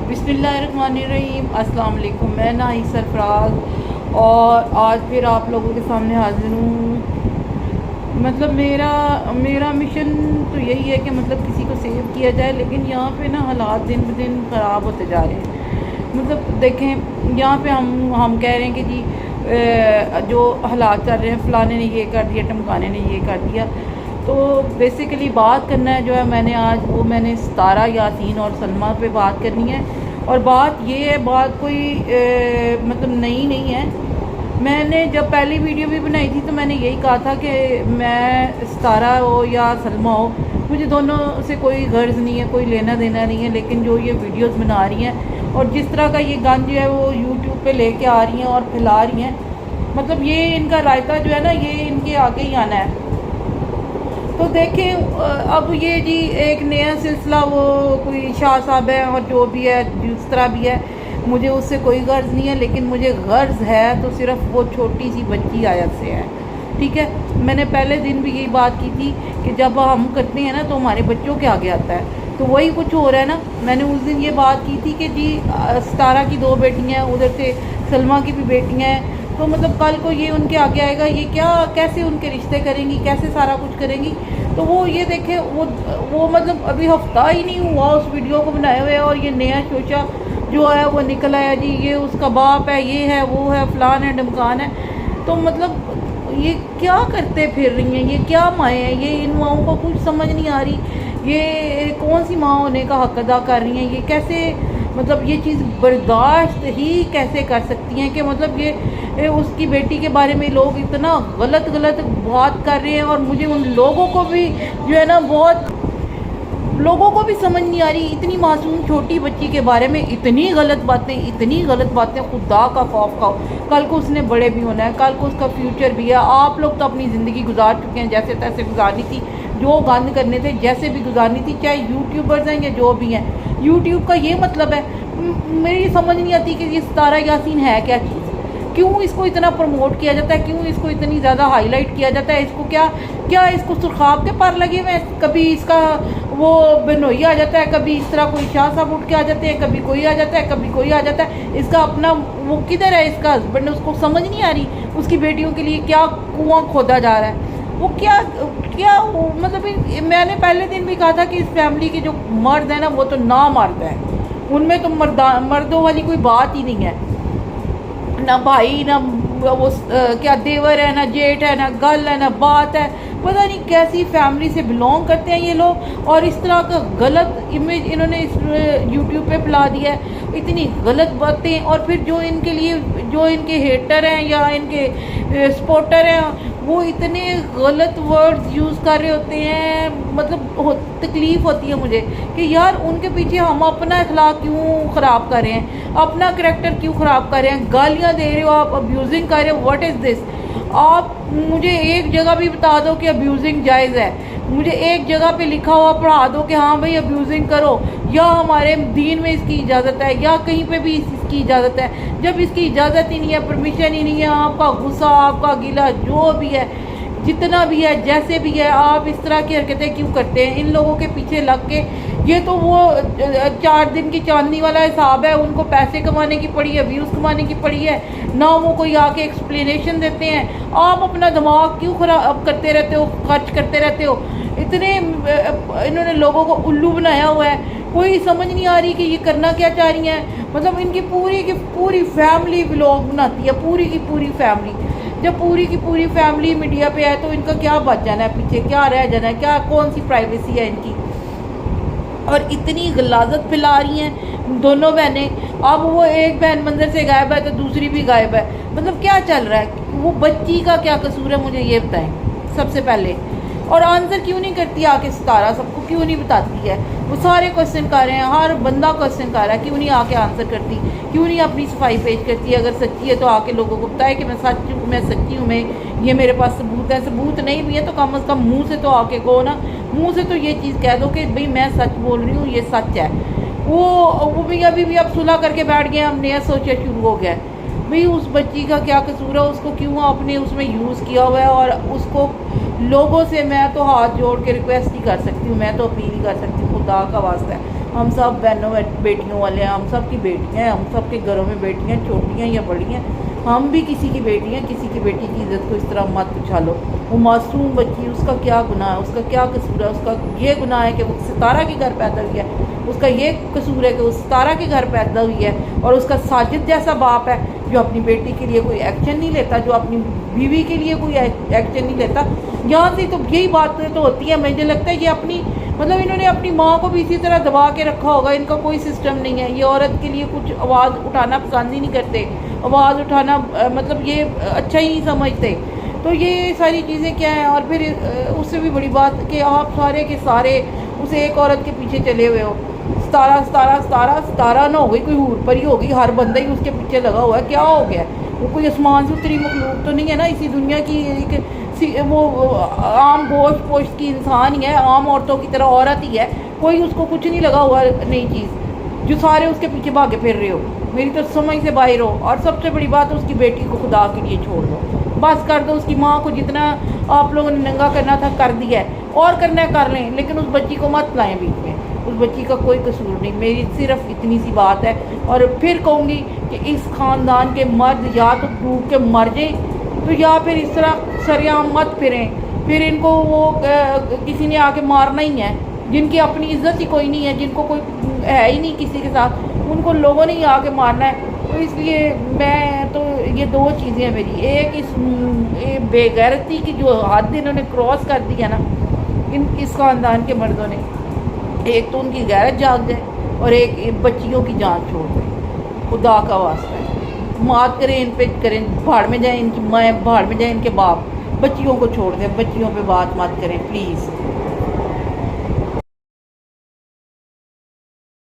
बिस्मिल्लाहिर्रहमानिर्रहीम। अस्सलाम वालेकुम। मैं नाई सरफराज और आज फिर आप लोगों के सामने हाजिर हूँ। मतलब मेरा मिशन तो यही है कि मतलब किसी को सेव किया जाए, लेकिन यहाँ पे ना हालात दिन ब दिन ख़राब होते जा रहे हैं। मतलब देखें, यहाँ पे हम कह रहे हैं कि जी जो हालात चल रहे हैं, फ़लाने ने ये कर दिया, टमकाने ने ये कर दिया। तो बेसिकली बात करना है जो है मैंने सितारा, यासीन और सलमा पे बात करनी है। और बात ये है, बात कोई मतलब नई नहीं है। मैंने जब पहली वीडियो भी बनाई थी तो मैंने यही कहा था कि मैं सितारा हो या सलमा हो, मुझे दोनों से कोई गर्ज नहीं है, कोई लेना देना नहीं है। लेकिन जो ये वीडियोस बना रही हैं और जिस तरह का ये गंद जो है वो यूट्यूब पे लेके आ रही हैं और फैला रही हैं, मतलब ये इनका रायता जो है ना, ये इनके आगे ही आना है। तो देखें, अब ये जी एक नया सिलसिला, वो कोई शाह साहब है और जो भी है जिस तरह भी है, मुझे उससे कोई गर्ज नहीं है। लेकिन मुझे गर्ज है तो सिर्फ वो छोटी सी बच्ची आयत से है। ठीक है, मैंने पहले दिन भी यही बात की थी कि जब हम करते हैं ना तो हमारे बच्चों के आगे आता है। तो वही कुछ हो रहा है ना। मैंने उस दिन ये बात की थी कि जी सितारा की 2 बेटियाँ हैं, उधर से सलमा की भी बेटियाँ हैं। तो मतलब कल को ये उनके आगे आएगा, ये कैसे उनके रिश्ते करेंगी, कैसे सारा कुछ करेंगी। तो वो ये देखें, वो मतलब अभी हफ्ता ही नहीं हुआ उस वीडियो को बनाए हुए और ये नया शोशा जो है वो निकल आया जी, ये उसका बाप है, ये है, वो है, फलान है, ढमकान है। तो मतलब ये क्या करते फिर रही हैं, ये क्या माएँ हैं, ये इन माओं को कुछ समझ नहीं आ रही। ये कौन सी माँ होने का हक अदा कर रही हैं, ये कैसे, मतलब ये चीज़ बर्दाश्त ही कैसे कर सकती हैं कि मतलब ये उसकी बेटी के बारे में लोग इतना गलत बात कर रहे हैं। और मुझे उन लोगों को भी जो है ना, बहुत लोगों को भी समझ नहीं आ रही, इतनी मासूम छोटी बच्ची के बारे में इतनी गलत बातें। खुदा का खौफ खाओ, कल को उसने बड़े भी होना है, कल को उसका फ्यूचर भी है। आप लोग तो अपनी ज़िंदगी गुजार चुके हैं, जैसे तैसे गुजारनी थी, जो गंद करने थे जैसे भी गुजारनी थी, चाहे यूट्यूबर्स हैं या जो भी हैं। यूट्यूब का ये मतलब है, मेरी समझ नहीं आती कि ये सितारा यासीन है क्या चीज़, क्यों इसको इतना प्रमोट किया जाता है, क्यों इसको इतनी ज़्यादा हाईलाइट किया जाता है। इसको क्या इसको सुर्खाब के पर लगे हुए हैं। कभी इसका वो बनोई आ जाता है, कभी इस तरह कोई शाह साहब उठ के आ जाते हैं, कभी कोई आ जाता है, कभी कोई आ जाता है। इसका अपना वो किधर है, इसका हस्बैंड, उसको समझ नहीं आ रही उसकी बेटियों के लिए क्या कुआं खोदा जा रहा है। वो क्या मतलब मैंने पहले दिन भी कहा था कि इस फैमिली के जो मर्द हैं ना, वो तो ना मर्द है, उनमें तो मर्दों वाली कोई बात ही नहीं है। ना भाई, ना वो क्या देवर है, ना जेठ है, ना गल है, ना बात है। पता नहीं कैसी फैमिली से बिलोंग करते हैं ये लोग। और इस तरह का गलत इमेज इन्होंने इस यूट्यूब पे फैला दिया है, इतनी गलत बातें। और फिर जो इनके हेटर हैं या इनके सपोर्टर हैं, वो इतने गलत वर्ड्स यूज़ कर रहे होते हैं। मतलब तकलीफ़ होती है मुझे कि यार उनके पीछे हम अपना अखलाक क्यों ख़राब कर रहे हैं, अपना करैक्टर क्यों ख़राब कर रहे हैं। गालियाँ दे रहे हो आप, अब्यूज़िंग कर रहे हो, व्हाट इज़ दिस। आप मुझे एक जगह भी बता दो कि अब्यूज़िंग जायज़ है, मुझे एक जगह पे लिखा हुआ पढ़ा दो कि हाँ भाई अब्यूज़िंग करो, या हमारे दीन में इसकी इजाज़त है, या कहीं पे भी इसकी इजाज़त है। जब इसकी इजाज़त ही नहीं है, परमिशन ही नहीं है, आपका गुस्सा, आपका गिला, जो भी है, जितना भी है, जैसे भी है, आप इस तरह की हरकतें क्यों करते हैं इन लोगों के पीछे लग के। ये तो वो 4 दिन की चांदनी वाला हिसाब है, उनको पैसे कमाने की पड़ी है, व्यूज़ कमाने की पड़ी है ना, वो कोई आके एक्सप्लेनेशन देते हैं। आप अपना दिमाग क्यों खराब करते रहते हो, खर्च करते रहते हो। इतने इन्होंने लोगों को उल्लू बनाया हुआ है, कोई समझ नहीं आ रही कि ये करना क्या चाह रही हैं। मतलब इनकी पूरी की पूरी फैमिली व्लॉग बनाती है, पूरी की पूरी फैमिली। जब पूरी की पूरी फैमिली मीडिया पे है तो इनका क्या बच जाना है, पीछे क्या रह जाना है, क्या कौन सी प्राइवेसी है इनकी। और इतनी गलाजत फैला रही हैं दोनों बहनें। अब वो एक बहन मंदिर से गायब है तो दूसरी भी गायब है। मतलब क्या चल रहा है, वो बच्ची का क्या कसूर है, मुझे ये बताएं सबसे पहले। और आंसर क्यों नहीं करती आके सितारा, सबको क्यों नहीं बताती है। वो सारे क्वेश्चन कर रहे हैं, हर बंदा क्वेश्चन कर रहा है, क्यों नहीं आके आंसर करती, क्यों नहीं अपनी सफाई पेश करती। अगर सच्ची है तो आके लोगों को बताए कि मैं सच्ची हूँ, ये मेरे पास सबूत है। सबूत नहीं भी है तो कम अज़ कम मुँह से तो आके कहो ना, मुँह से तो ये चीज़ कह दो कि भाई मैं सच बोल रही हूँ, ये सच है। वो भी अभी भी अब सुलह करके बैठ गए, अब नया सोचा शुरू हो गया भाई उस बच्ची का क्या कसूर है, उसको क्यों आपने उसमें यूज़ किया हुआ है। और उसको लोगों से मैं तो हाथ जोड़ के रिक्वेस्ट ही कर सकती हूँ, मैं तो अपील ही कर सकती हूँ, खुदा का वास्ता है ہم سب بہنوں بیٹیوں والے ہیں، ہم سب کی بیٹیاں ہیں، ہم سب کے گھروں میں بیٹیاں چھوٹی ہیں یا بڑی ہیں، ہم بھی کسی کی بیٹی ہیں، کسی کی بیٹی کی عزت کو اس طرح مت اچھالو۔ وہ معصوم بچی، اس کا کیا گناہ ہے، اس کا کیا قصور ہے؟ اس کا یہ گناہ ہے کہ وہ ستارہ کے گھر پیدا ہوئی ہے، اس کا یہ قصور ہے کہ وہ ستارہ کے گھر پیدا ہوئی ہے، اور اس کا ساجد جیسا باپ ہے جو اپنی بیٹی کے لیے کوئی ایکشن نہیں لیتا، جو اپنی بیوی کے لیے کوئی ایکشن نہیں لیتا۔ یہاں سے تو یہی باتیں تو ہوتی ہیں، مجھے لگتا ہے یہ اپنی مطلب انہوں نے اپنی ماں کو بھی اسی طرح دبا کے رکھا ہوگا، ان کا کوئی سسٹم نہیں ہے، یہ عورت کے لیے کچھ آواز اٹھانا پسند ہی نہیں کرتے، آواز اٹھانا مطلب یہ اچھا ہی نہیں سمجھتے۔ تو یہ ساری چیزیں کیا ہیں، اور پھر اس سے بھی بڑی بات کہ آپ سارے کے سارے اس ایک عورت کے پیچھے چلے ہوئے ہو، ستارہ ستارہ ستارہ ستارہ نہ ہو گئی، کوئی حور پری ہوگی، ہر بندہ ہی اس کے پیچھے لگا ہوا ہے، کیا ہو گیا ہے؟ وہ کوئی آسمان سے اتری مخلوق تو نہیں ہے نا، اسی دنیا کی ایک وہ عام گوشت پوشت کی انسان ہی ہے، عام عورتوں کی طرح عورت ہی ہے، کوئی اس کو کچھ نہیں لگا ہوا نئی چیز جو سارے اس کے پیچھے بھاگے پھر رہے ہو۔ میری تو سمجھ سے باہر ہو۔ اور سب سے بڑی بات اس کی بیٹی کو خدا کے لیے چھوڑ دو، بس کر دو۔ اس کی ماں کو جتنا آپ لوگوں نے ننگا کرنا تھا کر دیا ہے، اور کرنا ہے کر لیں، لیکن اس بچی کو مت لائیں بیچ میں، اس بچی کا کوئی قصور نہیں۔ میری صرف اتنی سی بات ہے، اور پھر کہوں گی کہ اس خاندان کے مرد یا تو ڈوب کے مر جائیں، تو یا پھر اس طرح سریعام مت پھریں، پھر ان کو وہ کسی نے آ کے مارنا ہی ہے، جن کی اپنی عزت ہی کوئی نہیں ہے، جن کو کوئی ہے ہی نہیں کسی کے ساتھ، ان کو لوگوں نے ہی آ کے مارنا ہے۔ تو اس لیے میں تو یہ دو چیزیں ہیں میری، ایک اس بے غیرتی کی جو حد انہوں نے کراس کر دی ہے نا اس خاندان کے مردوں نے، ایک تو ان کی غیرت جاگ جائے، اور ایک بچیوں کی جان چھوڑ دیں، خدا کا واسطہ ہے، مات کریں ان پہ، کریں بھاڑ میں جائیں ان کی ماں، بھاڑ میں جائیں ان کے باپ، بچیوں کو چھوڑ دیں، بچیوں پہ بات مت کریں پلیز۔